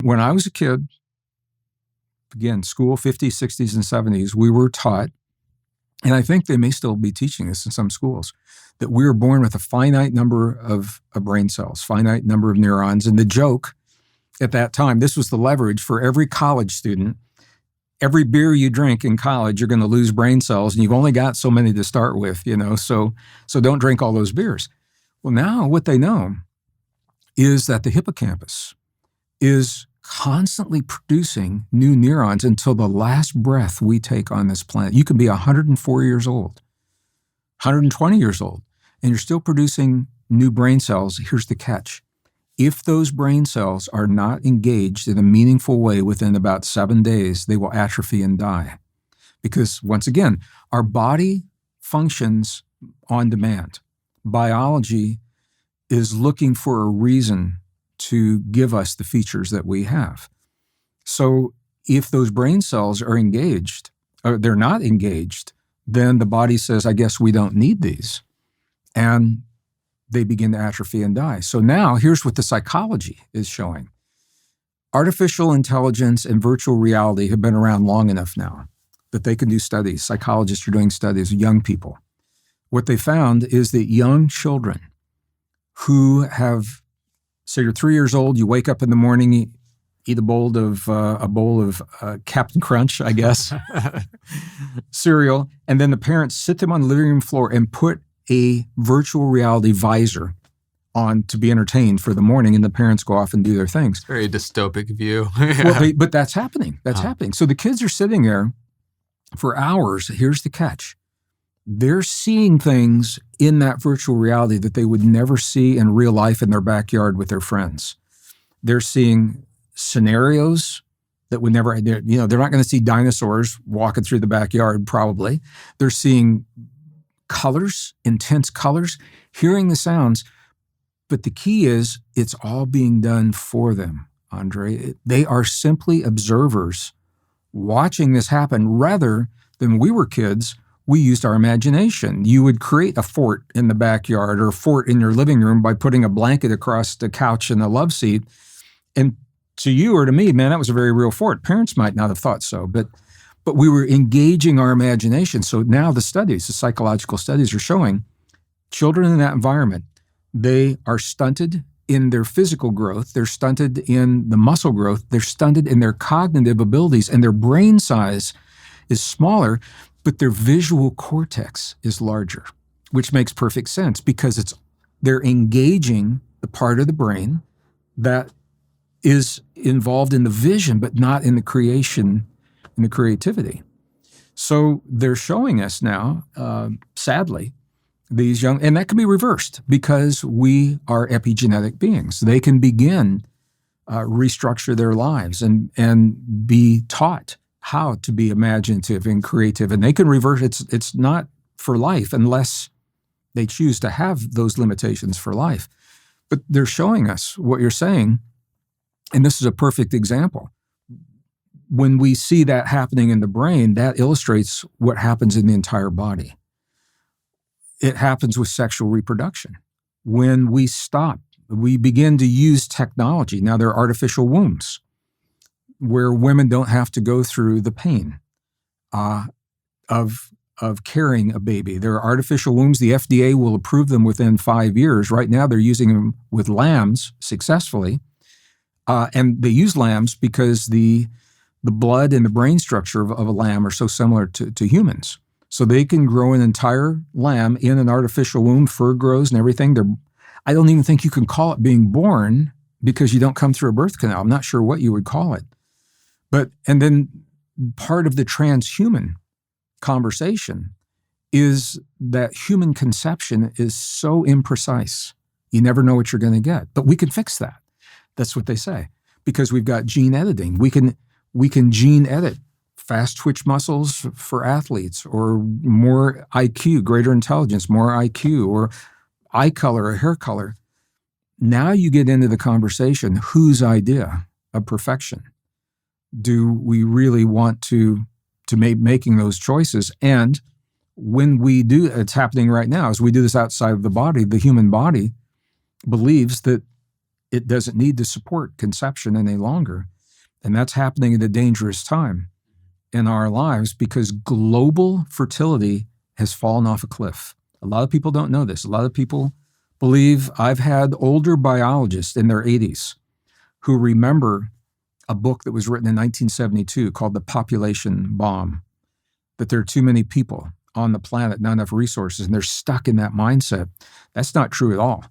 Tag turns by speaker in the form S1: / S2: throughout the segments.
S1: When I was a kid, again, school, 50s, 60s, and 70s, we were taught, and I think they may still be teaching this in some schools, that we were born with a finite number of brain cells, finite number of neurons. And the joke at that time, this was the leverage for every college student. Every beer you drink in college, you're going to lose brain cells, and you've only got so many to start with, so don't drink all those beers. Well, now what they know is that the hippocampus is constantly producing new neurons until the last breath we take on this planet. You can be 104 years old, 120 years old, and you're still producing new brain cells. Here's the catch. If those brain cells are not engaged in a meaningful way within about 7 days, they will atrophy and die. Because once again, our body functions on demand. Biology is looking for a reason to give us the features that we have. So if those brain cells are engaged, or they're not engaged, then the body says, I guess we don't need these. And they begin to atrophy and die. So now here's what the psychology is showing. Artificial intelligence and virtual reality have been around long enough now that they can do studies. Psychologists are doing studies with young people. What they found is that young children who have, so you're 3 years old, you wake up in the morning, eat a bowl of Captain Crunch, I guess, cereal, and then the parents sit them on the living room floor and put a virtual reality visor on to be entertained for the morning, and the parents go off and do their things.
S2: Very dystopic view.
S1: Well, but that's happening. That's happening. So the kids are sitting there for hours. Here's the catch. They're seeing things in that virtual reality that they would never see in real life in their backyard with their friends. They're seeing scenarios that would never, they're not going to see dinosaurs walking through the backyard probably. They're seeing colors, intense colors, hearing the sounds. But the key is it's all being done for them, André. They are simply observers watching this happen. Rather than we were kids, we used our imagination. You would create a fort in the backyard or a fort in your living room by putting a blanket across the couch and a love seat. And to you or to me, man, that was a very real fort. Parents might not have thought so, but we were engaging our imagination. So now the psychological studies are showing children in that environment, they are stunted in their physical growth, they're stunted in the muscle growth, they're stunted in their cognitive abilities, and their brain size is smaller, but their visual cortex is larger, which makes perfect sense because they're engaging the part of the brain that is involved in the vision, but not in the creation and the creativity. So they're showing us now, sadly, these young, and that can be reversed because we are epigenetic beings. They can begin restructure their lives and be taught how to be imaginative and creative, and they can reverse. It's not for life unless they choose to have those limitations for life. But they're showing us what you're saying, and this is a perfect example. When we see that happening in the brain, that illustrates what happens in the entire body. It happens with sexual reproduction. When we stop, we begin to use technology. Now there are artificial wombs where women don't have to go through the pain of carrying a baby. There are artificial wombs. The FDA will approve them within 5 years. Right now they're using them with lambs successfully. And they use lambs because the blood and the brain structure of a lamb are so similar to humans. So they can grow an entire lamb in an artificial womb, fur grows and everything. I don't even think you can call it being born because you don't come through a birth canal. I'm not sure what you would call it. And then part of the transhuman conversation is that human conception is so imprecise. You never know what you're going to get. But we can fix that. That's what they say. Because we've got gene editing. We can gene edit fast twitch muscles for athletes, or more IQ, greater intelligence, more IQ, or eye color or hair color. Now you get into the conversation, whose idea of perfection do we really want to making those choices? And when we do, it's happening right now, as we do this outside of the body, the human body believes that it doesn't need to support conception any longer. And that's happening at a dangerous time in our lives because global fertility has fallen off a cliff. A lot of people don't know this. A lot of people believe, I've had older biologists in their 80s who remember a book that was written in 1972 called The Population Bomb, that there are too many people on the planet, not enough resources, and they're stuck in that mindset. That's not true at all.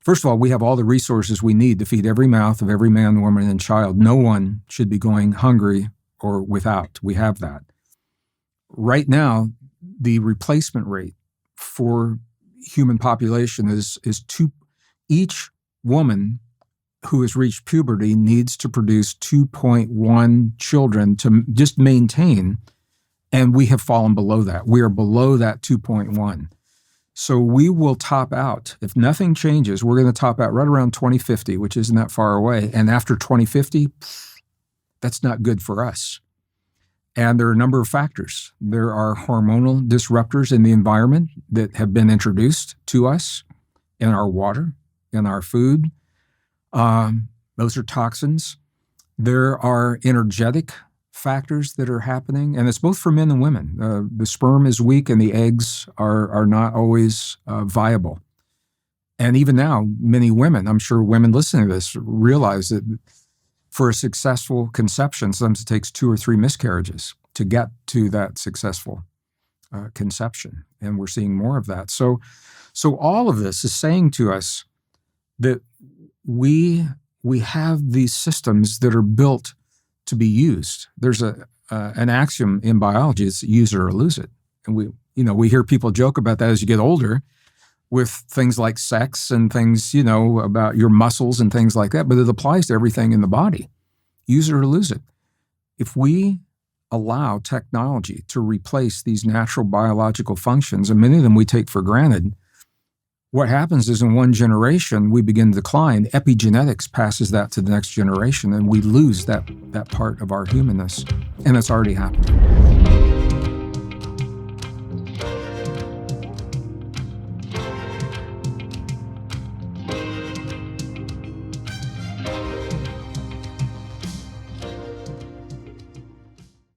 S1: First of all, we have all the resources we need to feed every mouth of every man, woman, and child. No one should be going hungry or without. We have that. Right now, the replacement rate for human population is each woman who has reached puberty needs to produce 2.1 children to just maintain, and we have fallen below that. We are below that 2.1. So we will top out. If nothing changes, we're going to top out right around 2050, which isn't that far away. And after 2050, that's not good for us. And there are a number of factors. There are hormonal disruptors in the environment that have been introduced to us in our water, in our food. Those are toxins. There are energetic factors that are happening, and it's both for men and women. The sperm is weak and the eggs are not always viable. And even now, many women, I'm sure women listening to this, realize that for a successful conception, sometimes it takes 2 or 3 miscarriages to get to that successful conception. And we're seeing more of that. So all of this is saying to us that we have these systems that are built to be used. There's an axiom in biology: it's use it or lose it. And we hear people joke about that as you get older, with things like sex and things, about your muscles and things like that. But it applies to everything in the body. Use it or lose it. If we allow technology to replace these natural biological functions, and many of them we take for granted, what happens is in one generation, we begin to decline. Epigenetics passes that to the next generation, and we lose that part of our humanness. And it's already happening.